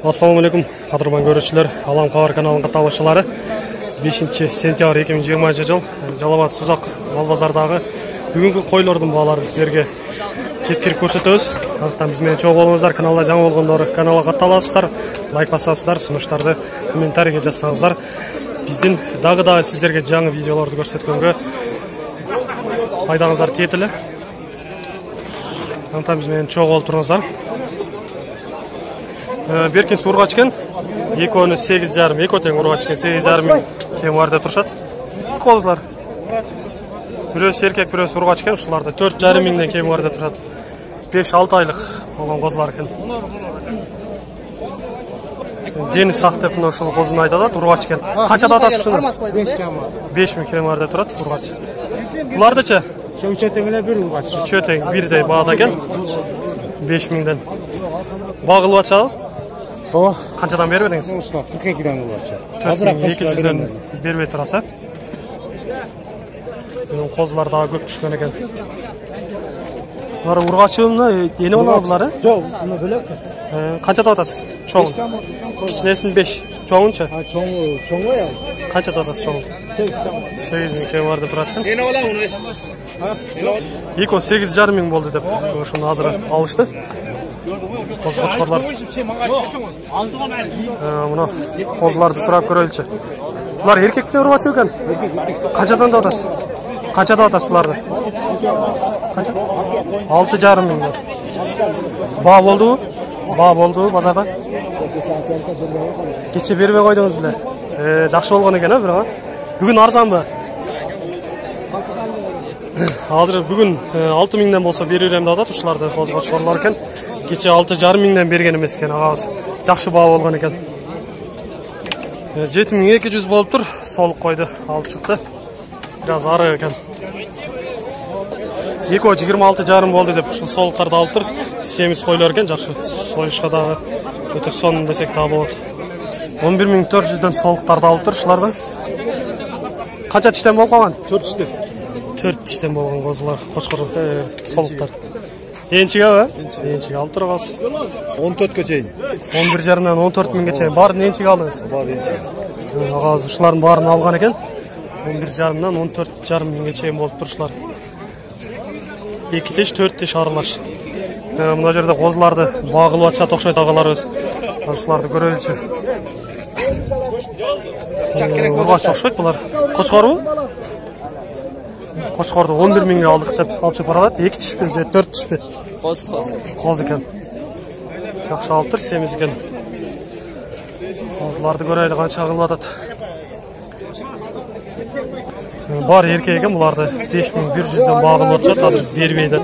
Assalamu alaikum, qadrman görüşçüler. Alam Xabar kanalının тамашачылары. 5 сентябрь 2020 жыл Жалабат Сузак мал базардағы бүгінгі қойлардың бағаларын сіздерге жеткіріп көрсетеміз. Андықтан бізбен чоң болыңыздар, каналға жаңа болғандар каналға қатталасыздар, лайк басасыздар, сұныштарды комментарийге жазсаңыздар. Бізден дағы сіздерге жаңа видеоларды көрсеткенге пайдаңыздар тиетілі. Андықтан бізбен чоң болып тұрыңыздар. Беркен сурғачкен 2.8,5 2 урғачкен 8,5 кем vardı тұршат. Қозылар. Бірөөсі еркек, бірөөсі урғачкен, ұшыларды 4,5 мыңнан кем vardı тұршат. 5-6 айлық болған қозылар екен. Дені сақ деп ұшыл қозын айтады, урғачкен. Қаншада атасы шыны? 5 мың кем vardı тұрат, урғач. Бұларды че? Үшетеңіне бір урғач. Үшетең бірдей бағада екен. 5 мыңдан. Бағылы батшағы? Қаншадан беріп едіңіз? 42-ден урғач. 4200-ден беріп тұраса. Қозылар дағы көп түшкен екен. Бұлар урғачығымны дені оны бұлары? Жоқ, оны бөлек. Қаншада атасыз? Чоң. Кішінесін 5. Чоңынша? Чоңы я. Қаншада атасыз чоң? 8 мың кем vardı бұратқан. 2.8,5 мың болды деп шыны азыры алышты. Қозғачқарлар. Мұна қозыларды сұрап көрелші. Бұлар еркекте ұрғач өкен? Қаншадан да атасыз? Қаншада атасыз бұларды? 6,5 мың. Ба болды ө? Ба болды ө базарда? Кече бербей қойдыңыз біле. Жақшы болған екен, бірға? Бүгін арзан ба? Азыр бүгін 6 мыңнан болса беререм да тұшыларды қозғачқарлар екен. Кече 6,5 мыңнан берген емес екен, ағасы. Жақшы баға болған екен. 7200 болып тұр, солық қойды, алып шықты. Biraz ары екен. 2.26,5 болды деп солықтарды алып тұр. Семіз қойлар екен, жақшы сойышқа дағы өте соның десек дағы болады. 11400-ден солықтарды алып тұр, шыларды. Қанша тіштен болып қалған? 4 тіштен. 4 тіштен болған қозылар, қошқыр солықтар. Еншіге ба? Еншіге алып тұр қалсы. 14-ке чейін. 11,5-нан 14 мыңға чейін. Барын еншіге алдыңыз? Бар еншіге. Ағаз ұшыларын барын алған екен. 11,5-нан 14,5 мыңға чейін болып тұршылар. 2 теш, 4 теш арылаш. Мұна жерде қозыларды бағылу атша тоқшайды ағалар өз. Ұшыларды көрелші. Ұрғаш тоқшайды бұлар. Қошқар ө? Қошқарды 11 мыңға алдық деп алып шып аралады. 2 тіш пе, 4 тіш пе? Қоз екен. Жақшы алып тұр, семіз екен. Қозыларды көрелі қанша ағылып атады. Бар еркек екен, бұларды 5100-ден бағылып атшады, азыр бермейді.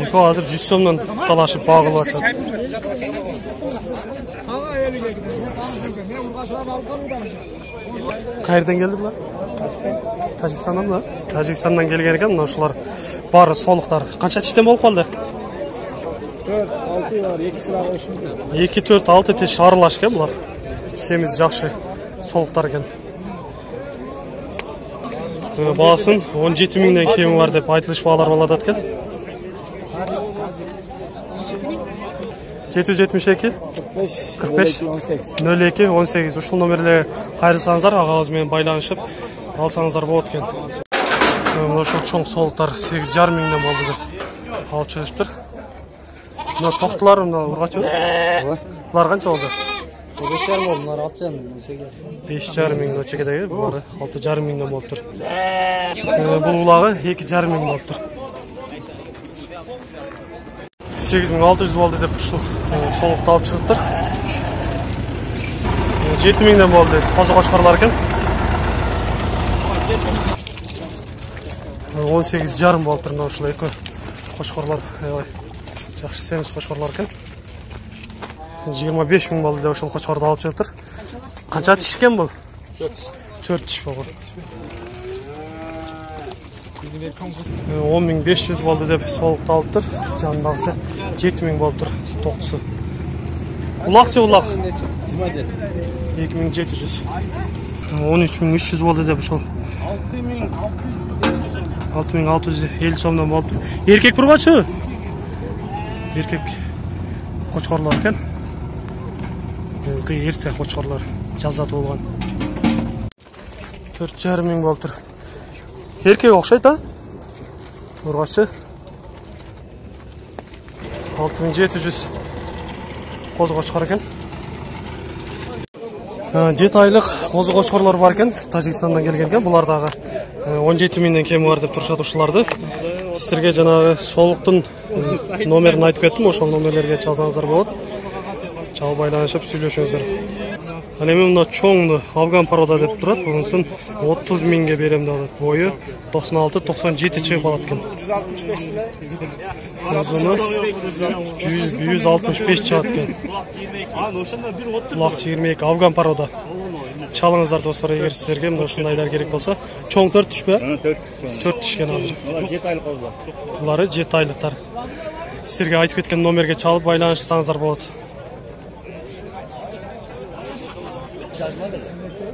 Еко азыр 100 сомнан талашып бағылып атшады. Қайырдан келді бұлар? Тәжікстаннан ба? Тәжікстаннан келген екен, мұнашылар бары солықтар. Қанша тіштен болып қалды? 2-4-6 теш арылаш кен бұлар. Семіз жақшы солықтар екен. Бағасын 17 мыңнан кемі бар деп айтылыш бағалар болады екен. 772 45 02 18 ұшыл номерле қайрылсаңыздар, ағауызмен байланышып алсаңыздар болады екен. Мұнашыл чоң солықтар 8,5 мыңнан болды деп алып шығыштыр. Мұна тоқтылар, мұна ұрғач өді? Бұлар қанша болды? 5,5 болды, мұнар 6,5 мыңнан өтшекедегі, бұлары 6,5 мыңнан болып тұр. Бұл ұлағы 2,5 мыңнан болып тұр. 8600 болды деп солықты алып шығыптыр. 7 мыңнан болды деп қозы қошқарлар екен. 18,5 болып тұр наушылы екі қошқарлар. Жақшы семіз қошқарлар екен. 25 мың болды деп ұшыл қошқарды алып шығыптыр. Қанша тішкен бұл? 4 тіш болған. 10.500 болды деп солықты алып тұр. Жанындағысы 7 мың болып тұр. Тоқтысы. Ұлақ че ұлақ? 2700. 13.300 болды деп ұшыл. 6650 сомнан болып тұр. Еркек бұрғачы? Еркек qo'chqorlar ekan. Erkak qo'chqorlar jazzat bo'lgan. 4,5 ming bo'lib tur. Erkak o'xshaydi-a? Urg'ochi 6700 qo'zi qo'chqor ekan. 7 oylik qo'zi qo'chqorlar bor ekan, Tojikistondan kelgan ekan. Bulardagi 17 mingdan kam bor deb turishadi o'shalarni. Sizlarga janovi soliqdan nomerini aytib ketdim, o'sha nomerlarga chaqsangizlar bo'ladi. Chaqib aylanishib сөйлешіңіздер. Ana men bunda cho'ngni Afgan paroda deb turadi. Bunsin 30 mingga berem dedi. Bo'yi 96-97 chiqib qoladi ekan. 165 chiqadi ekan. Quloq 22 Afgan paroda. Chalingizlar do'stlar, agar sizlarga mana shundaylar kerak bo'lsa, cho'ng 4 tushmi? 4 tushgan hozir. 7 oylik qoldi. Ular 7 oyliklar. Sizlarga aytib ketgan nomerga chalib aylanishsangizlar bo'ladi.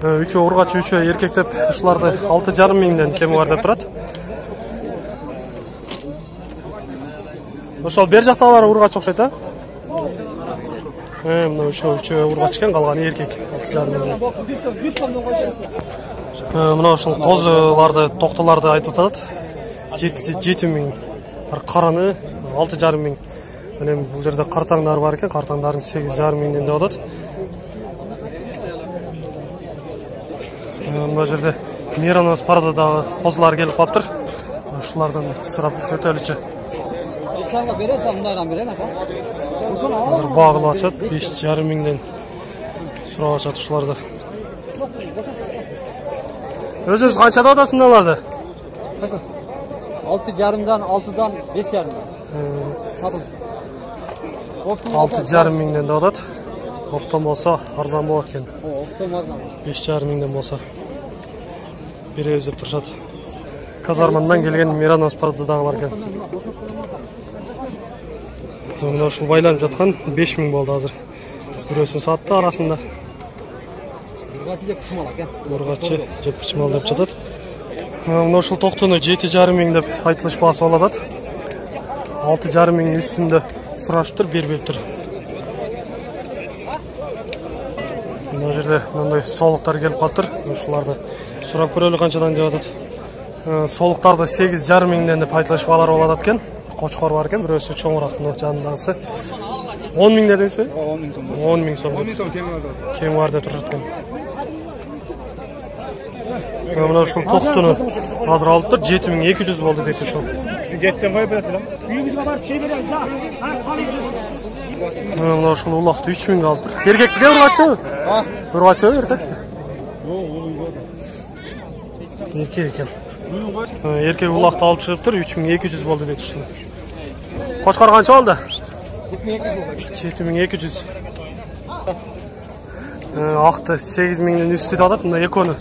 3 urg'ochi 3 erkak deb ishlarda 6,5 mingdan kam bor deb turadi. O'sha ber jaqdalar urg'ochi o'xshaydi-a? Mana o'sha 3 urg'ochi ekan, qolgani erkak 6,5 mingdan. Mana o'sha qo'zilarni, to'qtalarni aytib o'tadi. 7 ming. Qarani 6,5 ming. Mana bu yerda qartanglar bor ekan, qartanglarni 8,5 mingdan deyotadi. Bu yerda Miranos paradadagi qo'zlar kelib qolibdir. Shulardan sirab o'talicha. İnşallah beresen bunlardan berene aka. Hozir bog'lashib 5,5 mingdan so'rashadi shularda. O'zingiz qanchada odasiz bunlarni? 6,5dan 6dan 5,5dan. Satın. 6,5 mingdan deyotadi. Optom bo'lsa arzon bo'lar ekan. Optom arzon. 5,5 mingdan bo'lsa beramiz deb turishadi. Kazarmandan kelgan Miranos paradadagilar ekan. Mana shu baylanib жатқан 5 ming bo'ldi hozir. Birosin sotdi arasында. Urg'ochi deb qismal ekan. Urg'ochi deb qismal deb жатады. Mana shu to'qtini 7,5 ming deb aytilish bahsi oladi. 6,5 ming üstünde so'rashibdir, berib tur. Bu yerda bunday soliqlar kelib qolibdir. Shularni so'rab ko'raylik qanchadan deyotadi. Soliqlarda 8,5 mingdan deb aytilish baholar oladi ekan. Qo'chqor bor ekan, birisi cho'ngroqning janidasi. 10 ming dedingizmi? 10 ming so'm. 10 ming so'm. 10 ming so'm Kim var deb turishgan. Mana shu to'qtini hozir olibdir, 7200 bo'ldi deb shu. 7dan qo'yib beradilar. Uyimizga borib şey beramiz. Mana shu uloqni 3 ming olibdir. Erkakga urg'ochi? Ha. Urg'ochi erkak. Erkak ekan. Erkak uloqni olib chiqibdir, 3200 bo'ldi deb turishgan. Qo'chqor qancha oldi? 7200. Oqda 8 mingdan üstüde oladi, bunda ekoni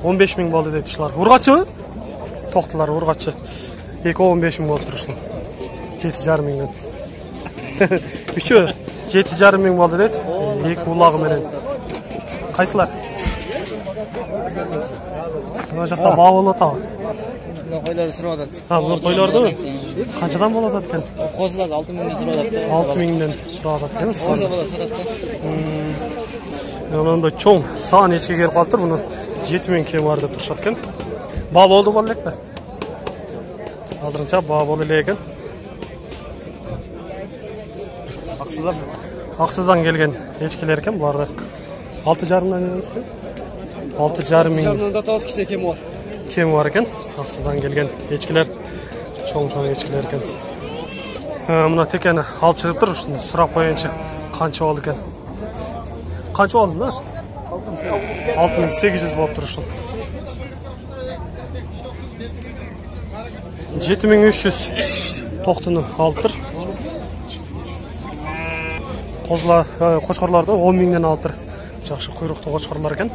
15 ming bo'ldi deb turishlar. Urg'ochi? To'qtilar urg'ochi. Eko 15 ming bo'lib turishlar. 7,5 mingdan. 3 7,5 ming bo'ldi deb. Ek ulog'i bilan. Qaysilar? Mana yoqda bog'lar tog'. Qo'ylar so'radi. Ha, bu qo'ylardimi? Qanchadan bo'ladi ekan? Qo'zilar 6 mingdan so'radi. 6 mingdan so'radi ekan. Qo'zi bola so'radi. Yanında cho'ng son necha kelib qoldi, buni 7 ming kim bor deb turishadi ekan. Bog' bo'ldi bo'ladimi? Hozircha bog' bo'ldi lekin. Aqsizdan kelgan echkilar ekan bularda. 6,5 dan 6,5 ming. Jarnda to'z kishida kim bor? Kim bor ekan? Aqsizdan kelgan echkilar, cho'ng echkilar ekan. Buni tekani olib chiqibdir, shuni so'rab qo'yinchi qancha oldi ekan. Qancha oldi lan? 6800 bo'lib turishdi. 7300 to'qtini olibdir. Qo'zlar, qo'chqorlarda 10 mingdan olibdir. Yaxshi quyruqli qo'chqorlar ekan.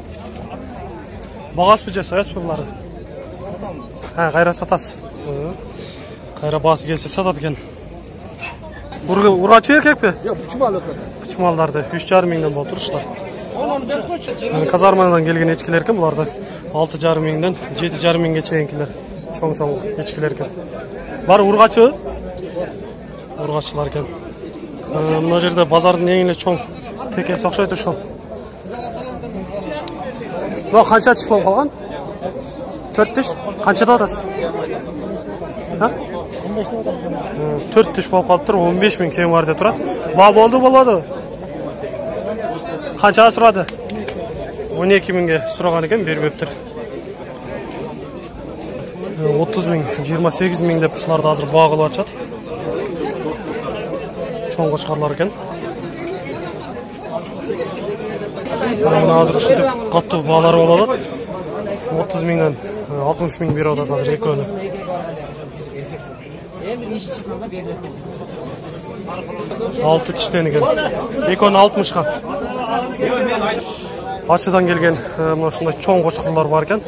Bag'asmi soyasmi bular? Ha, qayra satasiz. Qayra basi kelsa sotadi ekan. Urg'ochi erkakmi? Yo'q, puchmal o'tadi. Puchmallarda 3,5 mingdan bo'lib turishlar. Kazarmadan kelgan echkilar ekan bularda 6,5 mingdan 7,5 minggacha enkilar. Cho'ng echkilar ekan. Bari urg'ochi? Urg'ochilar ekan. Мына жерде базардың ең эле чоң текесі окшойт ушул. Бу канча тиш болуп калган? 4 тиш. Канчада атасыз? 4 тиш болуп калыптыр, 15 000 кем бар деп турат. Ба болду болбоду? Канчага сурады? 12 000ге сураган экен, бербептир. 30 000, 28 000 деп ушуларды азыр баа кылып атышат. Чоң кочкорлор экен. Мына азыр ушинтип катуу баалар болуп атат. 30 000ден 60 000 берип атат азыр экөөнү. Altı tişten eкен. Экөөнү 60га. Ачыдан келген мына ушундай чоң кочкорлор бар экен.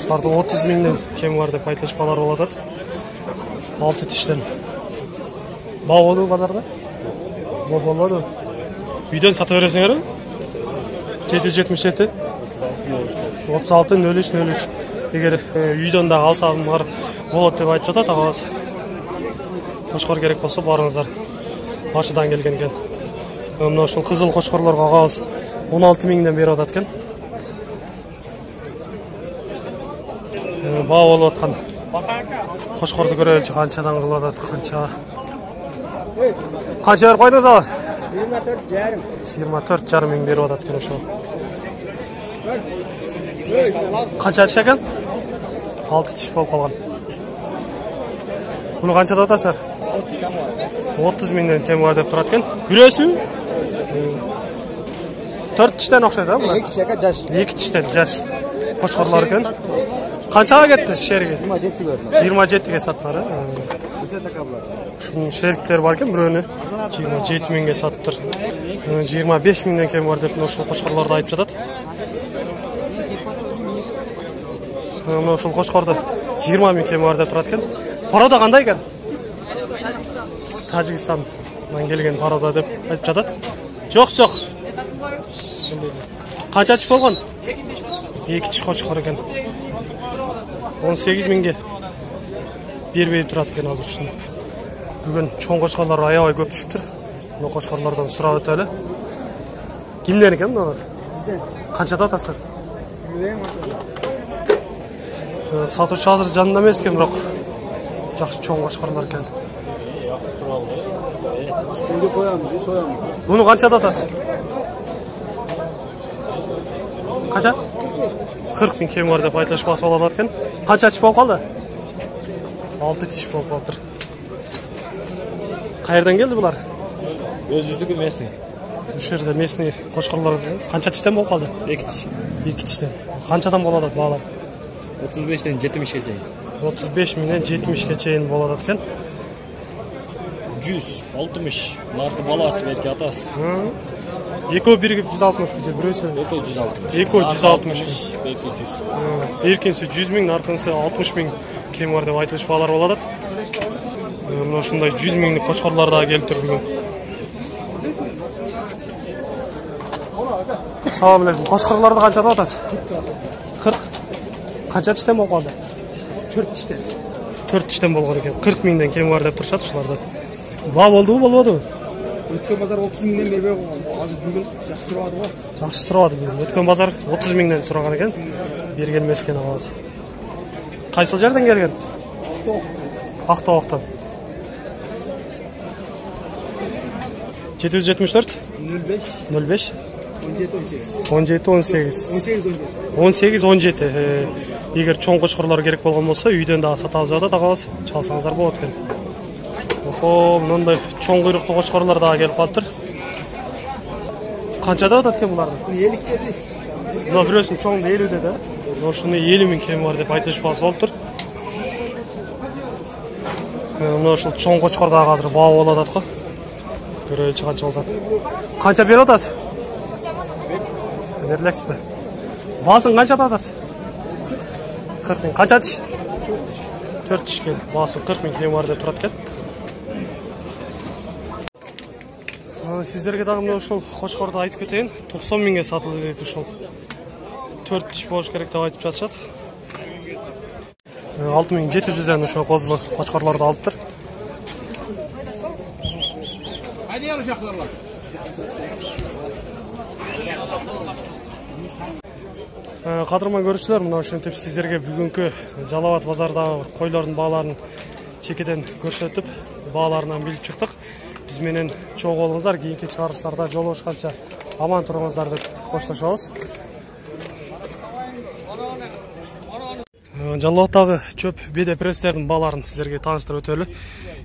Аларды 30 000ден кем бар деп айтылышпалар болуп атат. 6 тиштен. Баа болду базарда? Болду. Үйдөн сата бересиңерби? 777 36 03 Эгер үйдөн да алсам бар болот деп айтып жатат агабыз. Кочкор керек болсо барыңыздар. Ачыдан келген экен. Мына ушул кызыл кочкорлорго агабыз 16 000ден берип атат экен. Баа болуп аткан кочкорду көрөлүчү канчадан кылып атат, канча. Канча берип койдуңуз ага? 24,5 000 берип атат экен ошол. Канча тиш экен? 6 тиш болуп калган. Буну канчада атасыздар? 30 000ден кем бар деп турат экен. Бүрөсү? 4 тиштен окшойт, а? 2 тишке жаш. 2 тиштен жаш кочкорлор экен. Канчага кетти шериги? 27 берди. 27ге саттылар. Ушунун шериктери бар экен, бирөөнү 27 000ге саттыр. 25 000ден кем бар деп ушул кочкорлорду айтып жатат. Мына ушул кочкорду 20 000 кем бар деп турат экен. Порода кандай экен? Тажикстандан келген порода деп айтып жатат. Жок. Канча тиш болгон? 2 тиш кочкор экен. 18 000ге бербей турат экен азыр ушуну. Бүгүн чоң кочкорлор аябай көп түшүптүр. Мына кочкорлордон сурап өтөлү. Кимден экен мына? Бизден. Канчада атасыздар? Сатуучу азыр жанында эмес экен, бирок жакшы чоң кочкорлор экен. Şimdi koyalım, soyalım. Bunu kançada atasın? Kaça? 40 000 kem var dep aytılışması bolot eкен. Kança tiş bolуп kaldı? 6 tiş bolуп kaldı. Kayerden geldi bular? Özüzdükü mesni. Şu yerde mesni koşkarlar. Kança tişten bolуп kaldı? 2 tiş. 2 tişten. Kançadan bolot bağlar? 35'ten 70'e çeyin. 35 000'den 70'e çeyin bolot eкен. 100, 60. Narkı balası belki atası. Eko birigip 160 bize burası. Eko 160. Eko 160 bin. Belki 100. Erkensi 100 000, narkınsı 60 000 kem var dep aytılışpalар болот. Мына ушундай 100 000'lik koçkorlar da gelip tur bugün. Assalamu alaykum. Koçkorlardı kançada atasiz? 40. Kança tişten bolуп kaldı? 4 tişten. 4 tişten bolgan eken. 40 000'den kem var dep turuşat uşularda. Ba boldu bolbodu? Ötken bazar 30 000'den berbey koygan. Azır bugün jakşı turabady go. Жақсы сұрады бүгін. Өткен базар 30 000'ден сұраған екен. Берген емес екен ағасы. Қайсыл жерден келген? Ақтауақтан. 774 05 17 18 18 17. Егер чоң қошқырлар керек болған болса, үйден дағы сатабыз жатады ағасы. Чалсаңыздар болады екен. Охо, мынандай чоң құйрықты қошқырлар дағы келіп қалыптыр. Kançada atat eкен буларды? 50 dedi. Мына бирөөсүн чоңду 50 dedi. Ошону 50 000 кем бар деп айтышпасы болуптур. Мына ушул чоң кочкор дагы азыр баа болуп атат го. Көрөлчү канча болуп атат. Канча берип атасыз? Берип элексизби? Баасын канчада атасыз? 40 000. Канча тиш? 4 тиш экен. Баасын 40 000 кем бар деп турат экен. Sizlerge dagы мына ушул кочкорду айтып кетейин. 90 000ге сатылды дейт ушул. 4 тиш болуш керек деп айтып жатышат. 6700ден ошо козулу кочкорлорду алыптыр. Hadi yarışaklarla. Кадырман көрүүчүлөр, мына ошентип сиздерге бүгүнкү Жалал Абад базардагы койлордун бааларын чекеден көрсөтүп, бааларынан билип чыктык. Биз менен чогуу болуңуздар, кийинки чыгарылыштарда жолугушканча аман туруңуздар деп коштошобуз. Жалал Абаддагы чөп беде пресстердин бааларын сиздерге тааныштырып өтөлү.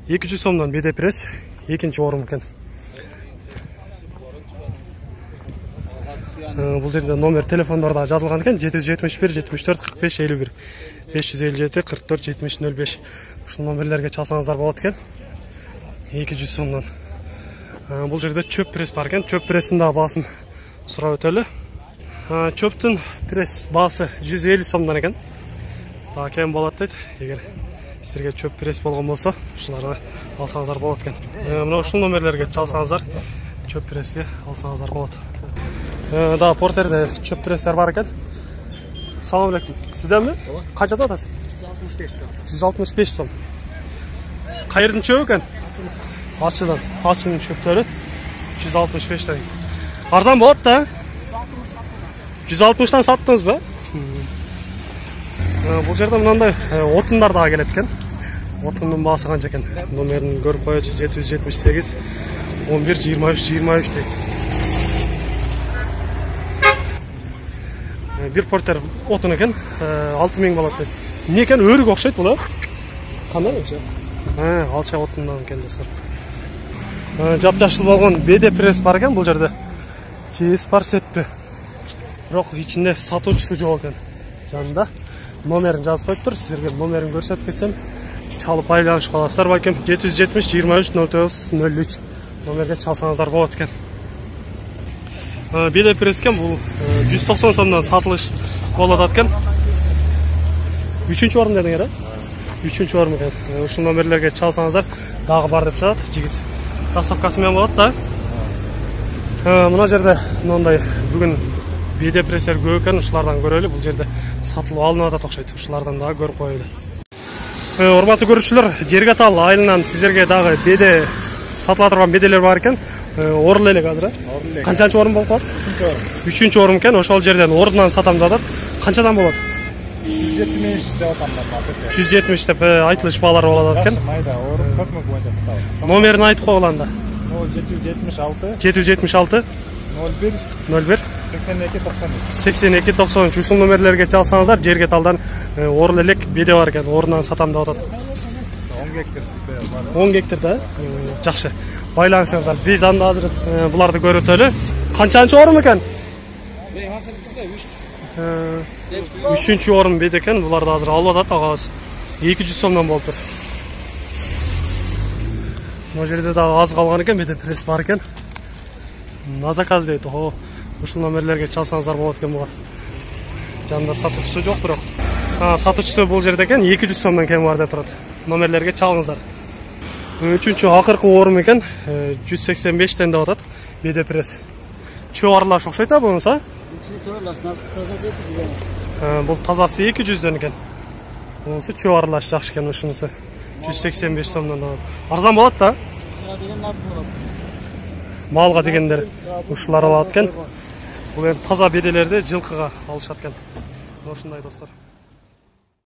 200 сомдон беде пресс, экинчи орун экен. Бул жерде номер телефондорда жазылган экен: 771 74 45 51 557 44 70 05. Ушул номерлерге чалсаңыздар болот экен. 200 сомдон. Бул жерде чөп пресс бар экен. Чөп пресстин да баасын сурап өтөлү. Чөптүн пресс баасы 150 сомдон экен. Daha кем болот дейт. Эгер сиздерге чөп пресс болгон болсо, ушуларды алсаңыздар болот экен. Мына ушул номерлерге чалсаңыздар, чөп пресске алсаңыздар болот. Да, портерде чөп пресстер бар экен. Салам алейкум. Сизденби? Канчада атасыз? 165 та. 165 сом. Кайердин чөбү экен? Ачыдан. Ачынын чөптөрү 165 та. Арзан болот да? 160-тан саттыңызбы? Бул жерде мындай отундар дагы келет экен. Отундун баасы канча экен? Номерин көрүп коечу: 778 11 23 23 дейт. Bir porter otun eкен, 6000 болот дейт. Эмне экен, өрүк окшойт бул? Кандай окшойт? Алча отундан экен достор. Жапжашыл болгон беде пресс бар экен бул жерде. Чейс бар сетпи. Бирок ичинде сатуучусу жок экен. Жанында номерин жазып коюптур. Сиздерге номерин көрсөтүп кетсем, чалып байланышып аласыздар балким. 770 23 09 03 номерге чалсаңыздар болот экен. Беде пресс экен, бул 190 сомдон сатылыш болот экен. 3-чү орун дедиңер, 3-чү орун экен. Ушул номерлерге чалсаңыздар дагы бар деп жатат. Жигит доставкасы менен болот да. Мына жерде мындай бүгүн беде пресстер көп экен, ушулардан көрөлү. Бул жерде сатылып алынып атат окшойт. Ушулардан дагы көрүп коелу. Урматтуу көрүүчүлөр, Жерге Тал айылынан сиздерге дагы беде сатыла турган беделер бар экен. Орун элек азыр. Канчанчы орун болуп калат? 3-чү орун экен. Ошол жерден орундан сатам деп атат. Канчадан болот? 170 деп атамдар. 170 деп айтылыш баалар болот экен. Майда орун 4000 боюнда сатабыз. Номерин айтып койгуланда. 776 776 01 01 82 93. 82 93. Ушул номерлерге чалсаңыздар, Жерге Талдан орун элек беде бар экен. Орундан сатам деп атат. 10 гектар бар. 10 гектар да? Жакшы. Байланышыңыздар. Биз анда азыр буларды көрүп өтөлү. Канчанчы орун экен? 3-чү орун беде экен. Буларды азыр алып атат агабыз. 200 сомдон болуптур. Мына жерде дагы аз калган экен, беде пресс бар экен. На заказ дейт. Ушул номерлерге чалсаңыздар болот экен буга. Жанында сатуучусу жок бирок. Сатуучусу бул жерде экен, 200 сомдон кем бар деп турат. Номерлерге чалыңыздар. 3-чү акыркы орун экен, 185тен деп атат. Беде пресс. Чөө аралаш окшойт а бунуса? Бул тазасы 200дөн экен. Бунусу чөө аралаш жакшы экен, ушунусу 185 сомдон алат. Арзан болот да? Малга дегендер ушулар алат экен. Бул эми таза беделерди жылкыга алышат экен. Ошундай достор.